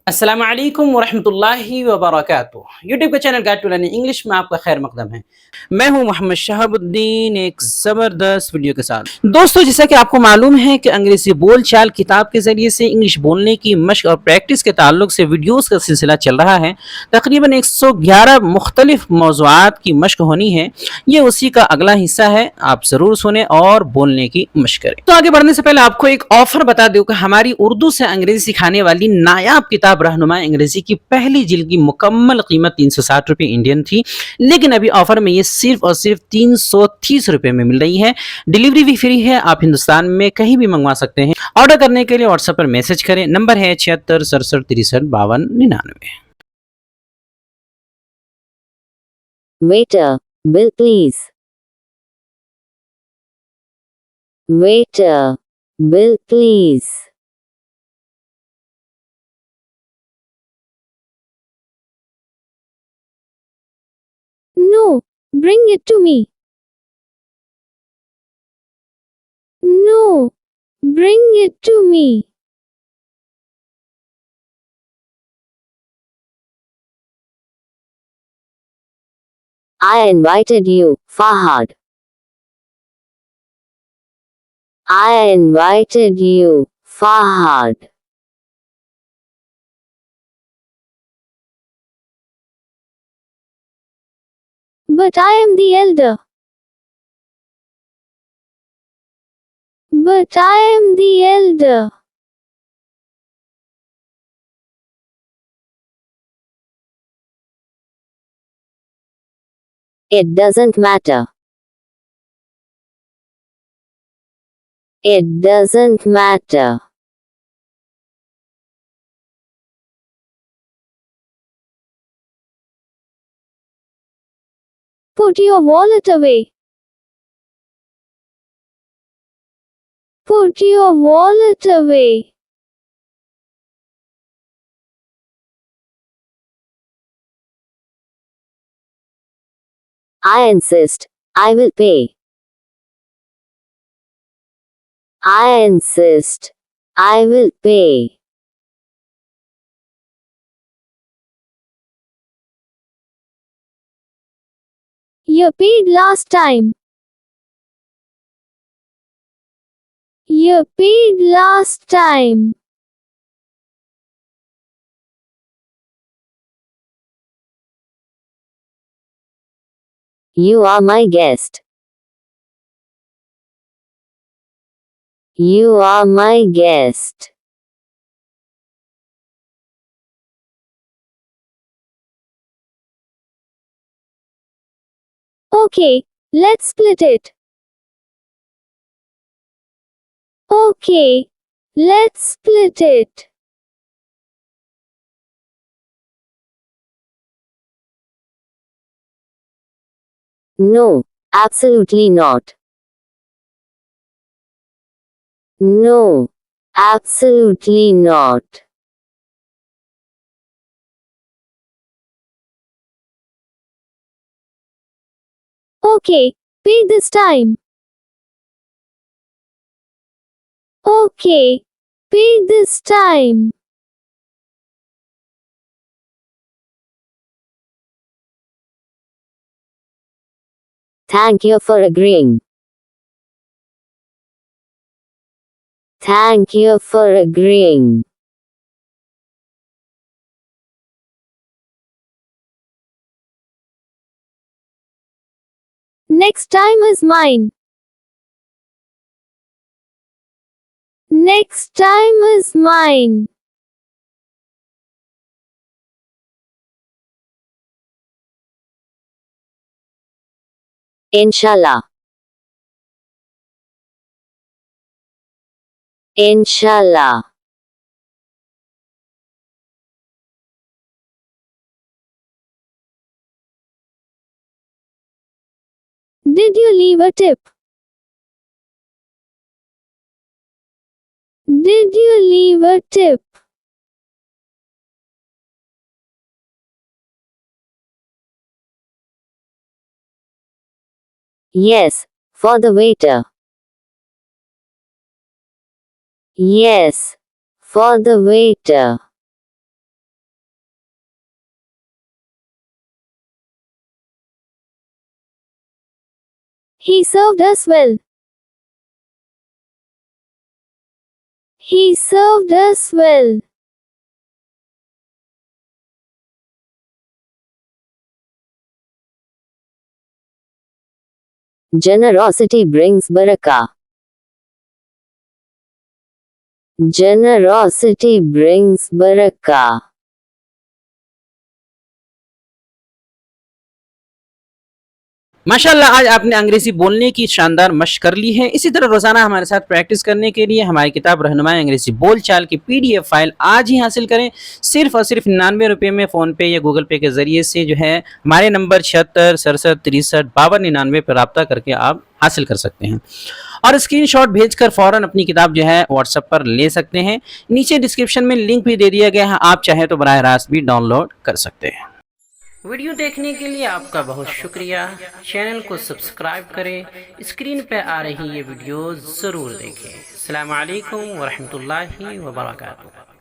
अस्सलाम वालेकुम वरहमतुल्लाहि वबरकातुह। यूट्यूब का channel guide to learning English में आपका खैर मकदम है। मैं हूं मोहम्मद शहाबुद्दीन एक ज़बरदस्त वीडियो के साथ। दोस्तों, जैसा कि आपको मालूम है कि अंग्रेजी बोल चाल किताब के ज़रिए से इंग्लिश बोलने की मशक और प्रैक्टिस के ताल्लुक से वीडियोस का सिलसिला चल रहा है। तकरीबन 111 मुख्तलिफ मौज़ूआत की मशक होनी है। ये उसी का अगला हिस्सा है। आप ज़रूर सुने और बोलने की मशक करें। तो आगे बढ़ने से पहले आपको एक ऑफर बता दूं कि हमारी उर्दू से अंग्रेजी सिखाने वाली नायाब किताब रहनुमाए अंग्रेजी की पहली जिल्द की मुकम्मल कीमत 360 रुपये इंडियन थी, लेकिन अभी ऑफर में ये सिर्फ और सिर्फ 330 रुपये में मिल रही है। डिलीवरी भी फ्री है। आप हिंदुस्तान में कहीं भी मंगवा सकते हैं। ऑर्डर करने के लिए व्हाट्सएप पर मैसेज करें। नंबर है 76 67 63 52 99। Waiter, bill please. Waiter, bill please. No, bring it to me. No, bring it to me. I invited you, Fahad. I invited you, Fahad. But I am the elder. But I am the elder. It doesn't matter. It doesn't matter. Put your wallet away. Put your wallet away. I insist. I will pay. I insist. I will pay. You paid last time. You paid last time. You are my guest. You are my guest. Okay, let's split it. Okay, let's split it. No, absolutely not. No, absolutely not. Okay, pay this time. Okay, pay this time. Thank you for agreeing. Thank you for agreeing. Next time is mine. Next time is mine. Inshallah. Inshallah. Did you leave a tip? Did you leave a tip? Yes, for the waiter. Yes, for the waiter. He served us well. He served us well. Generosity brings barakah. Generosity brings barakah. ماشاءاللہ آج آپ نے انگریزی بولنے کی شاندار مشق کر لی ہے. اسی طرح روزانہ ہمارے ساتھ پریکٹس کرنے کے لیے ہماری کتاب رہنمائے انگریزی بول چال کی PDF فائل آج ہی حاصل کریں. صرف اور صرف 99 روپے میں فون پے یا گوگل پے کے ذریعے سے جو ہے ہمارے نمبر 76 67 63 52 99 پر رابطہ کر کے آپ حاصل کر سکتے ہیں اور اسکرین شاٹ بھیج کر فوراً اپنی کتاب جو ہے واٹس ایپ پر لے سکتے ہیں. نیچے ڈسکرپشن میں لنک بھی دے دیا گیا ہے, آپ چاہیں تو براہ راست بھی ڈاؤن لوڈ کر سکتے ہیں. ویڈیو دیکھنے کے لیے آپ کا بہت شکریہ. چینل کو سبسکرائب کریں, اسکرین پہ آ رہی یہ ویڈیو ضرور دیکھیں. السلام علیکم ورحمۃ اللہ وبرکاتہ.